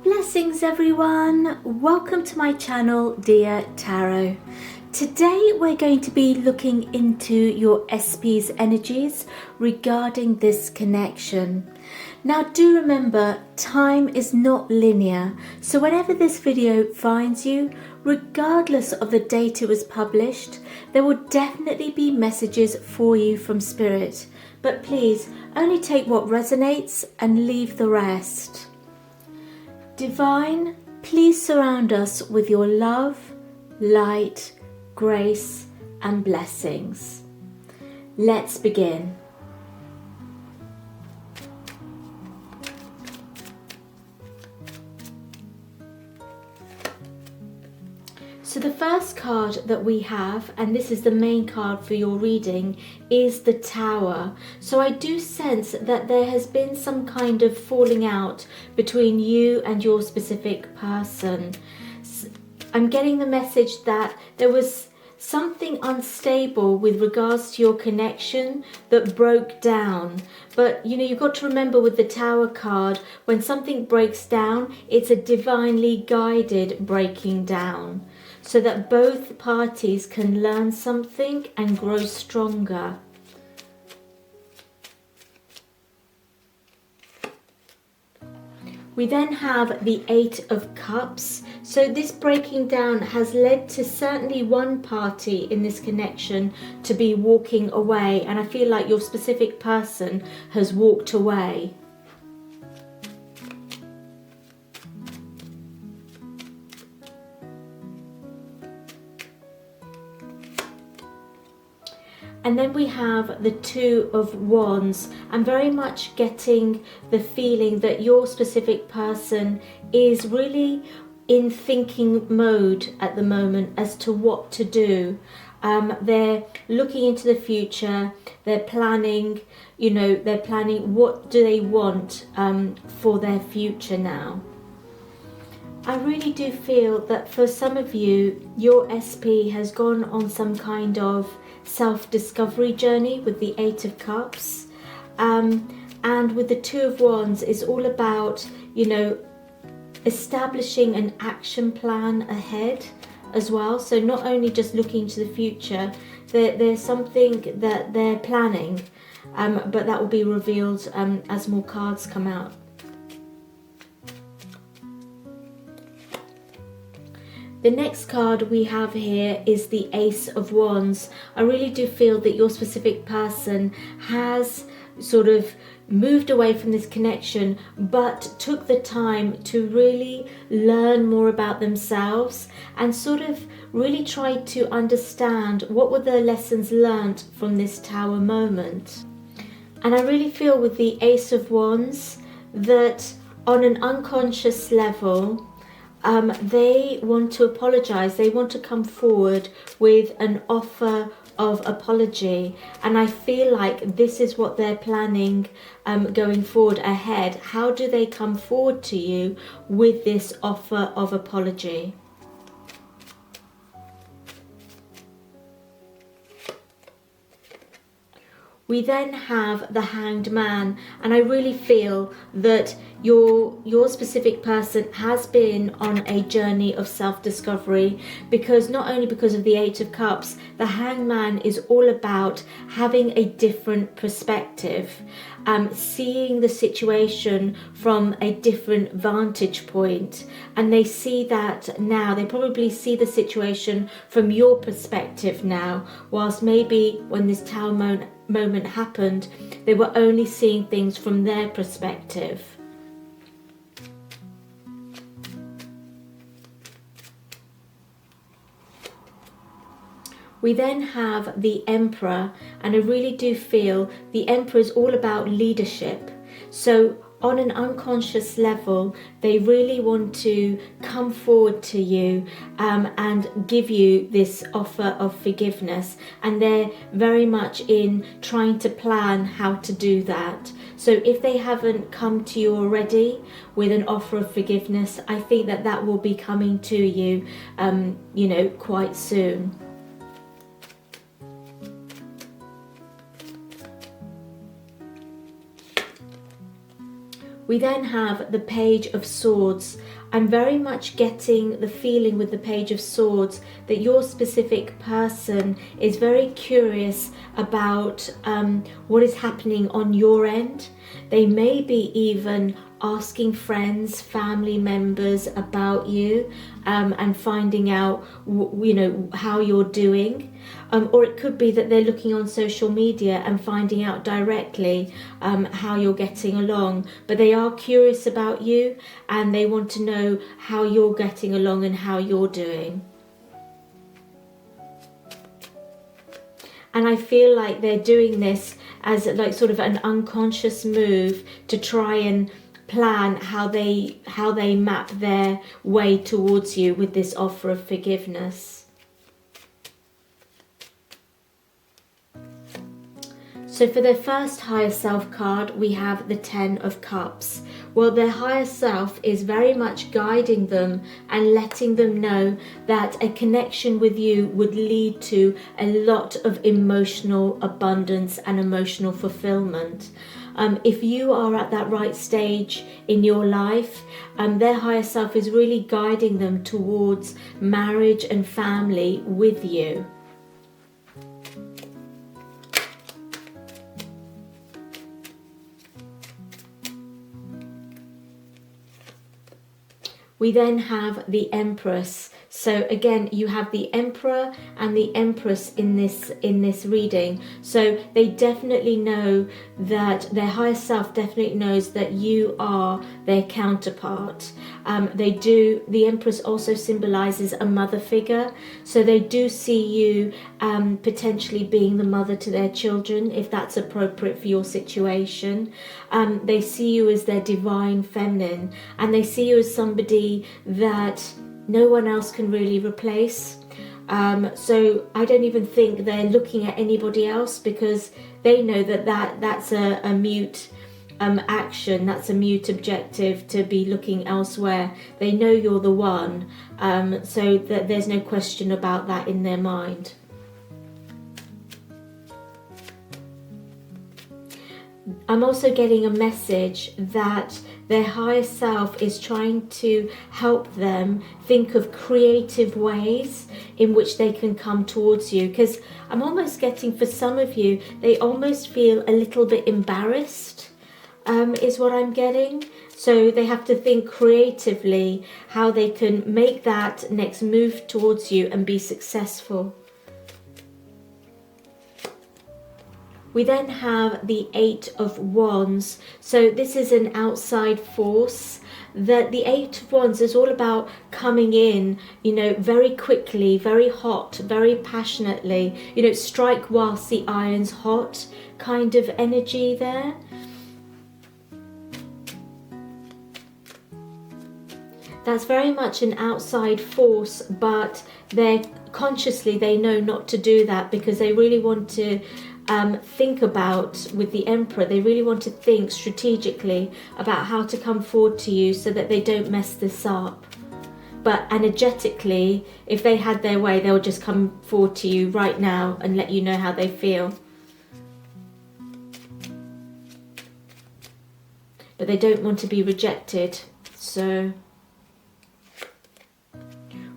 Blessings everyone, welcome to my channel Diya Tarot. Today we're going to be looking into your SP's energies regarding this connection. Now do remember, time is not linear, so whenever this video finds you, regardless of the date it was published, there will definitely be messages for you from Spirit. But please, only take what resonates and leave the rest. Divine, please surround us with your love, light, grace, and blessings. Let's begin. So the first card that we have, and this is the main card for your reading, is the Tower. So I do sense that there has been some kind of falling out between you and your specific person. I'm getting the message that there was something unstable with regards to your connection that broke down. But you've got to remember with the Tower card, when something breaks down, it's a divinely guided breaking down, so that both parties can learn something and grow stronger. We then have the Eight of Cups. So this breaking down has led to certainly one party in this connection to be walking away, and I feel like your specific person has walked away. And then we have the Two of Wands. I'm very much getting the feeling that your specific person is really in thinking mode at the moment as to what to do. They're looking into the future, they're planning, what do they want for their future now. I really do feel that for some of you, your SP has gone on some kind of self-discovery journey with the Eight of Cups, and with the Two of Wands is all about establishing an action plan ahead as well. So not only just looking to the future, there's something that they're planning, but that will be revealed as more cards come out. The next card we have here is the Ace of Wands. I really do feel that your specific person has sort of moved away from this connection, but took the time to really learn more about themselves and sort of really try to understand what were the lessons learned from this Tower moment. And I really feel with the Ace of Wands that on an unconscious level, they want to apologize. They want to come forward with an offer of apology, and I feel like this is what they're planning going forward ahead. How do they come forward to you with this offer of apology? We then have the Hanged Man, and I really feel that your specific person has been on a journey of self-discovery, because not only because of the Eight of Cups, the Hanged Man is all about having a different perspective, seeing the situation from a different vantage point, and they see that now. They probably see the situation from your perspective now, whilst maybe when this Tower moment happened, they were only seeing things from their perspective. We then have the Emperor, and I really do feel the Emperor is all about leadership. So on an unconscious level, they really want to come forward to you and give you this offer of forgiveness, and they're very much in trying to plan how to do that. So if they haven't come to you already with an offer of forgiveness, I think that will be coming to you, quite soon. We then have the Page of Swords. I'm very much getting the feeling with the Page of Swords that your specific person is very curious about what is happening on your end. They may be even asking friends, family members about you and finding out, how you're doing. Or it could be that they're looking on social media and finding out directly how you're getting along. But they are curious about you and they want to know how you're getting along and how you're doing. And I feel like they're doing this as like sort of an unconscious move to try and plan how they map their way towards you with this offer of forgiveness. So for their first higher self card, we have the Ten of Cups. Well, their higher self is very much guiding them and letting them know that a connection with you would lead to a lot of emotional abundance and emotional fulfillment. If you are at that right stage in your life, their higher self is really guiding them towards marriage and family with you. We then have the Empress. So again, you have the Emperor and the Empress in this reading. So they definitely know that their higher self definitely knows that you are their counterpart. The Empress also symbolizes a mother figure. So they do see you potentially being the mother to their children, if that's appropriate for your situation. They see you as their divine feminine, and they see you as somebody that no one else can really replace. So I don't even think they're looking at anybody else, because they know that's a mute action, that's a mute objective to be looking elsewhere. They know you're the one, so that there's no question about that in their mind. I'm also getting a message that their higher self is trying to help them think of creative ways in which they can come towards you. Because I'm almost getting, for some of you, they almost feel a little bit embarrassed, is what I'm getting. So they have to think creatively how they can make that next move towards you and be successful. We then have the Eight of Wands. So this is an outside force. That the Eight of Wands is all about coming in, very quickly, very hot, very passionately, strike whilst the iron's hot kind of energy there. That's very much an outside force, but they know not to do that, because they really want to think about, with the Emperor, they really want to think strategically about how to come forward to you so that they don't mess this up. But energetically, if they had their way, they'll just come forward to you right now and let you know how they feel. But they don't want to be rejected. So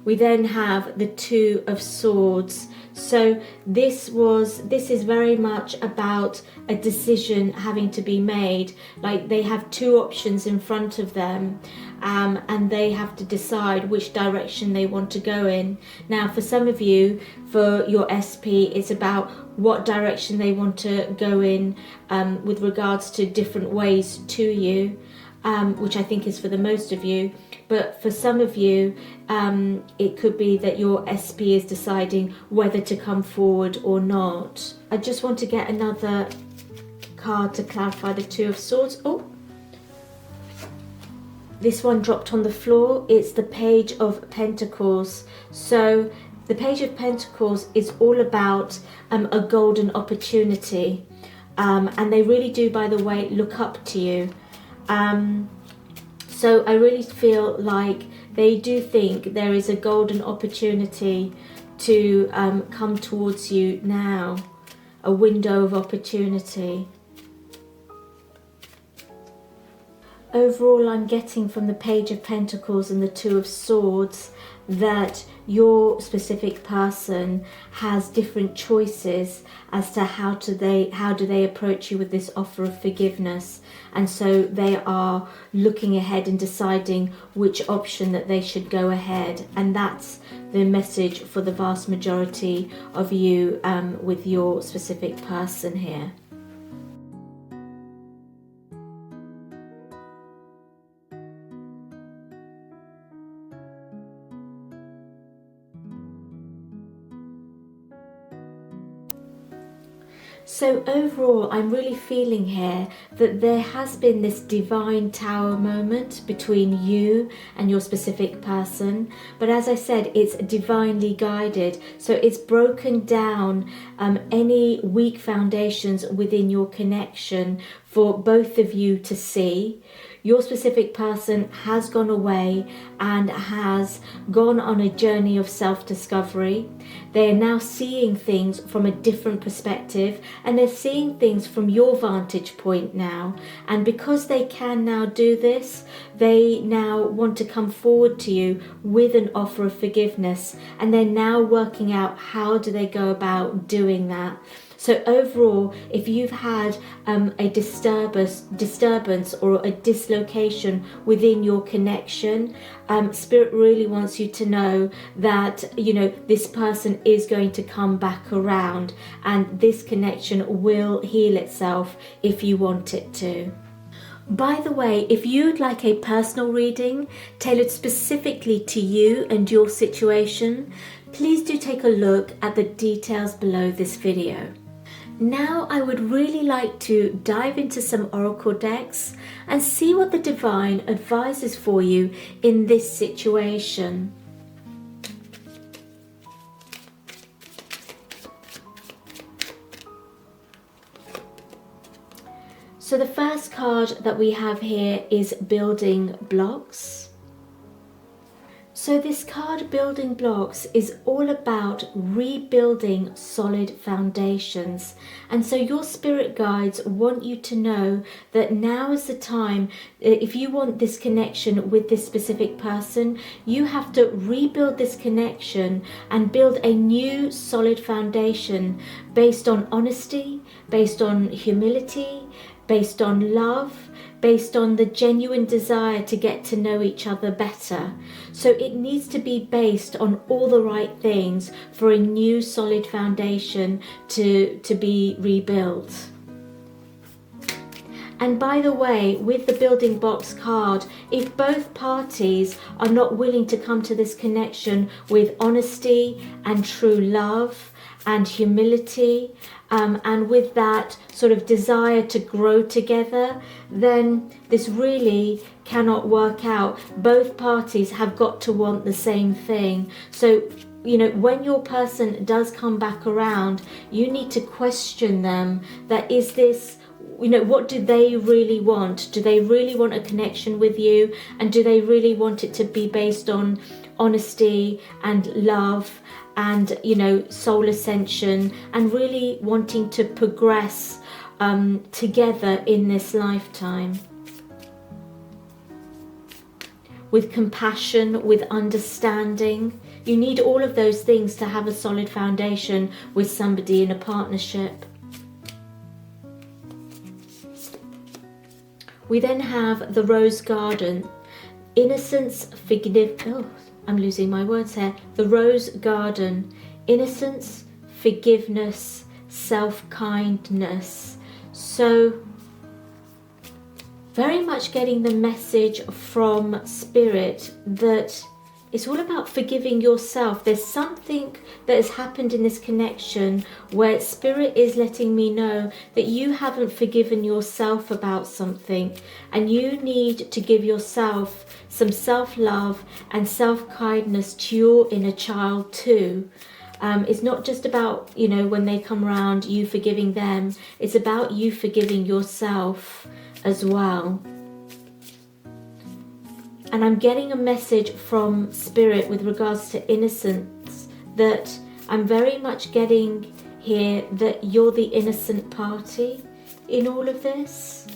we then have the Two of Swords. So this is very much about a decision having to be made. Like they have two options in front of them, and they have to decide which direction they want to go in. Now, for some of you, for your SP, it's about what direction they want to go in with regards to different ways to you, which I think is for the most of you. But for some of you, it could be that your SP is deciding whether to come forward or not. I just want to get another card to clarify the Two of Swords. Oh, this one dropped on the floor. It's the Page of Pentacles. So the Page of Pentacles is all about a golden opportunity. And they really do, by the way, look up to you. So I really feel like they do think there is a golden opportunity to come towards you now, a window of opportunity. Overall, I'm getting from the Page of Pentacles and the Two of Swords that your specific person has different choices as to how do they approach you with this offer of forgiveness, and so they are looking ahead and deciding which option that they should go ahead. And that's the message for the vast majority of you with your specific person here. So overall, I'm really feeling here that there has been this divine tower moment between you and your specific person. But as I said, it's divinely guided. So it's broken down any weak foundations within your connection for both of you to see. Your specific person has gone away and has gone on a journey of self-discovery. They are now seeing things from a different perspective, and they're seeing things from your vantage point now. And because they can now do this, they now want to come forward to you with an offer of forgiveness. And they're now working out how do they go about doing that. So overall, if you've had a disturbance or a dislocation within your connection, Spirit really wants you to know that, you know, this person is going to come back around, and this connection will heal itself if you want it to. By the way, if you'd like a personal reading tailored specifically to you and your situation, please do take a look at the details below this video. Now I would really like to dive into some oracle decks and see what the divine advises for you in this situation. So the first card that we have here is building blocks. So this card, building blocks, is all about rebuilding solid foundations. And so your spirit guides want you to know that now is the time. If you want this connection with this specific person, you have to rebuild this connection and build a new solid foundation based on honesty, based on humility, based on love, based on the genuine desire to get to know each other better. So it needs to be based on all the right things for a new solid foundation to be rebuilt. And by the way, with the building blocks card, if both parties are not willing to come to this connection with honesty and true love and humility, and with that sort of desire to grow together, then this really cannot work out. Both parties have got to want the same thing. So, you know, when your person does come back around, you need to question them that is this, you know, what do they really want? Do they really want a connection with you? And do they really want it to be based on honesty and love and, you know, soul ascension, and really wanting to progress together in this lifetime? With compassion, with understanding. You need all of those things to have a solid foundation with somebody in a partnership. We then have the Rose Garden. Innocence, forgiveness. Oh, I'm losing my words here. The Rose Garden. Innocence, forgiveness, self-kindness. So very much getting the message from Spirit that it's all about forgiving yourself. There's something that has happened in this connection where Spirit is letting me know that you haven't forgiven yourself about something, and you need to give yourself some self-love and self-kindness to your inner child too. It's not just about, you know, when they come around, you forgiving them. It's about you forgiving yourself as well. And I'm getting a message from Spirit with regards to innocence, that I'm very much getting here that you're the innocent party in all of this.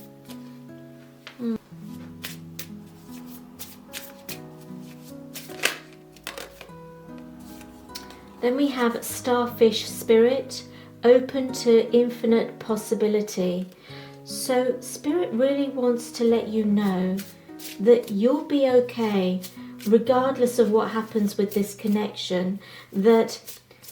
Then we have starfish spirit, open to infinite possibility. So Spirit really wants to let you know that you'll be okay regardless of what happens with this connection, that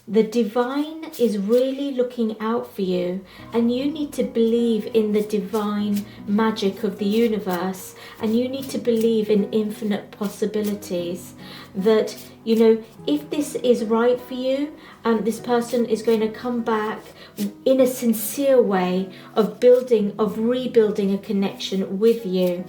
the divine is really looking out for you, and you need to believe in the divine magic of the universe, and you need to believe in infinite possibilities. That, you know, if this is right for you, this person is going to come back in a sincere way of rebuilding a connection with you.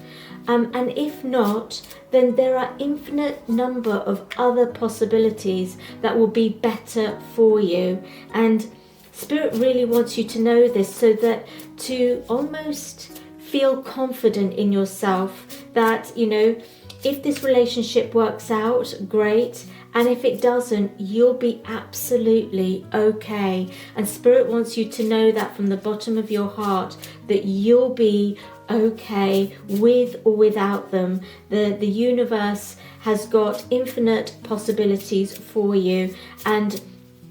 And if not, then there are infinite number of other possibilities that will be better for you. And Spirit really wants you to know this, so that to almost feel confident in yourself that, you know, if this relationship works out, great. And if it doesn't, you'll be absolutely okay. And Spirit wants you to know that from the bottom of your heart, that you'll be okay with or without them. The universe has got infinite possibilities for you, and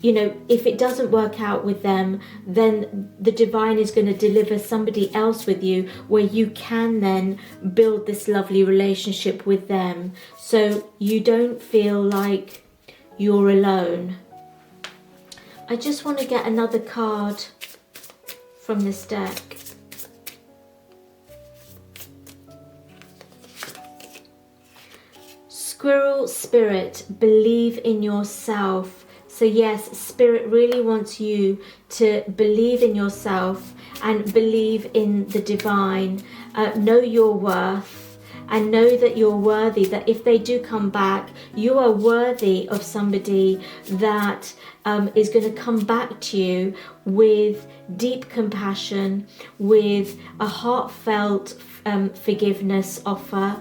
you know, if it doesn't work out with them, then the divine is going to deliver somebody else with you, where you can then build this lovely relationship with them, so you don't feel like you're alone. I just want to get another card from this deck. Squirrel spirit, believe in yourself. So yes, Spirit really wants you to believe in yourself and believe in the divine. Know your worth and know that you're worthy, that if they do come back, you are worthy of somebody that is going to come back to you with deep compassion, with a heartfelt forgiveness offer,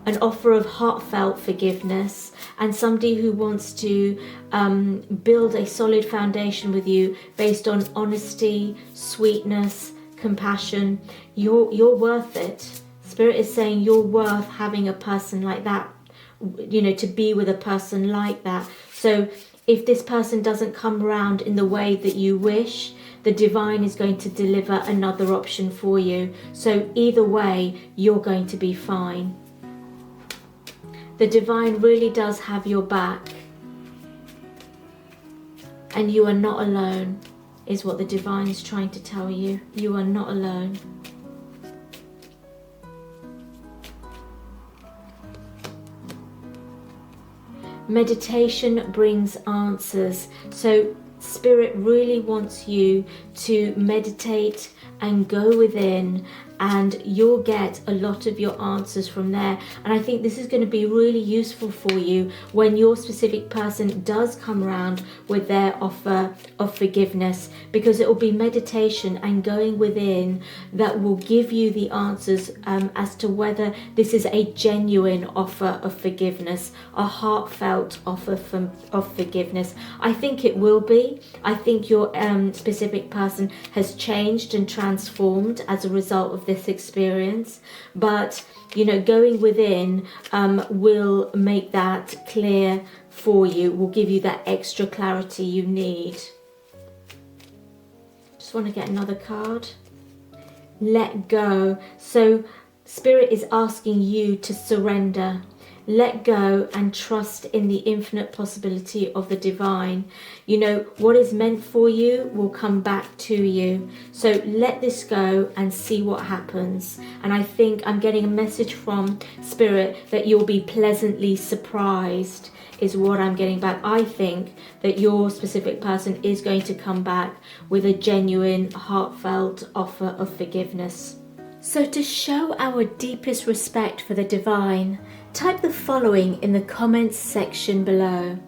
an offer of heartfelt forgiveness, and somebody who wants to build a solid foundation with you based on honesty, sweetness, compassion. You're worth it. Spirit is saying you're worth having a person like that, you know, to be with a person like that. So if this person doesn't come around in the way that you wish, the divine is going to deliver another option for you. So either way, you're going to be fine. The divine really does have your back, and you are not alone, is what the divine is trying to tell you. You are not alone. Meditation brings answers. So Spirit really wants you to meditate and go within, and you'll get a lot of your answers from there. And I think this is going to be really useful for you when your specific person does come around with their offer of forgiveness, because it will be meditation and going within that will give you the answers as to whether this is a genuine offer of forgiveness, a heartfelt offer of forgiveness. I think it will be. I think your specific person has changed and transformed as a result of this experience, but you know, going within will make that clear for you, will give you that extra clarity you need. Just want to get another card. Let go. So Spirit is asking you to surrender. Let go and trust in the infinite possibility of the divine. You know, what is meant for you will come back to you. So let this go and see what happens. And I think I'm getting a message from Spirit that you'll be pleasantly surprised, is what I'm getting back. I think that your specific person is going to come back with a genuine, heartfelt offer of forgiveness. So to show our deepest respect for the divine, type the following in the comments section below.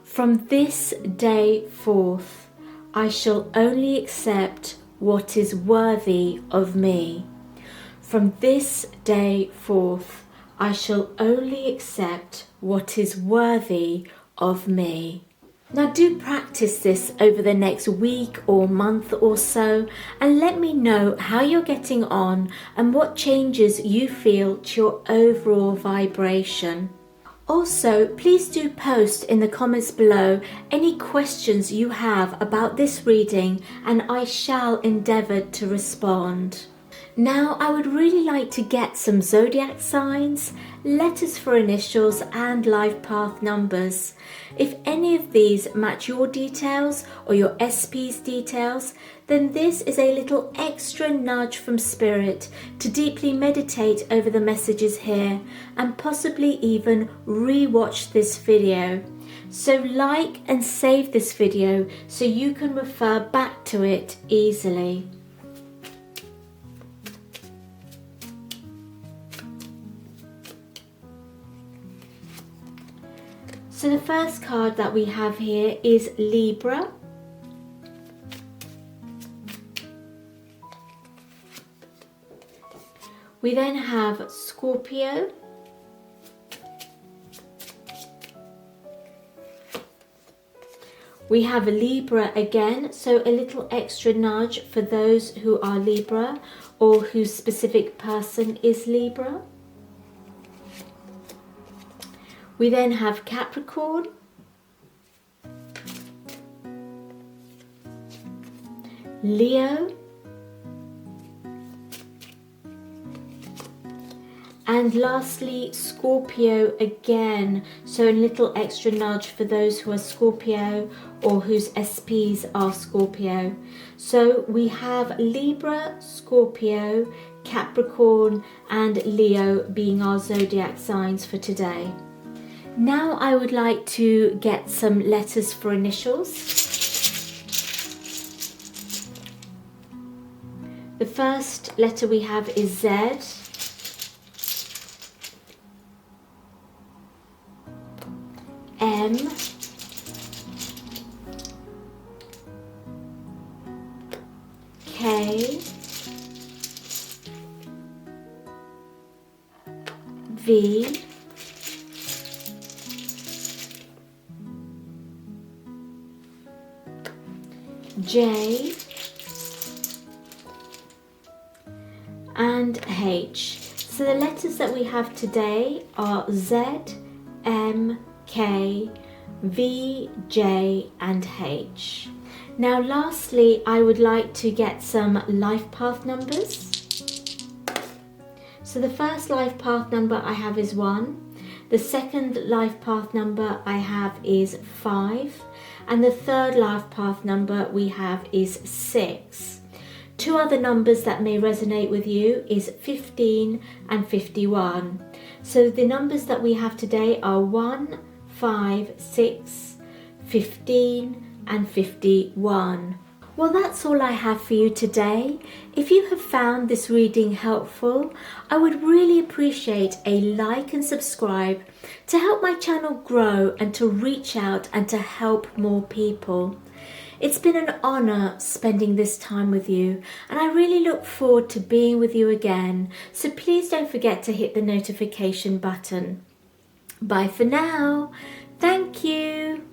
From this day forth, I shall only accept what is worthy of me. From this day forth, I shall only accept what is worthy of me. Now do practice this over the next week or month or so, and let me know how you're getting on and what changes you feel to your overall vibration. Also, please do post in the comments below any questions you have about this reading, and I shall endeavour to respond. Now, I would really like to get some zodiac signs, letters for initials and life path numbers. If any of these match your details or your SP's details, then this is a little extra nudge from Spirit to deeply meditate over the messages here and possibly even re-watch this video. So like and save this video so you can refer back to it easily. So the first card that we have here is Libra. We then have Scorpio. We have Libra again, so a little extra nudge for those who are Libra or whose specific person is Libra. We then have Capricorn, Leo, and lastly Scorpio again, so a little extra nudge for those who are Scorpio or whose SPs are Scorpio. So we have Libra, Scorpio, Capricorn and Leo being our zodiac signs for today. Now I would like to get some letters for initials. The first letter we have is Z. M. K. V. J and H. So the letters that we have today are Z, M, K, V, J and H. Now lastly, I would like to get some life path numbers. So the first life path number I have is 1. The second life path number I have is 5. And the third life path number we have is 6. Two other numbers that may resonate with you is 15 and 51. So the numbers that we have today are 1, 5, 6, 15 and 51. Well, that's all I have for you today. If you have found this reading helpful, I would really appreciate a like and subscribe to help my channel grow and to reach out and to help more people. It's been an honour spending this time with you, and I really look forward to being with you again. So please don't forget to hit the notification button. Bye for now. Thank you.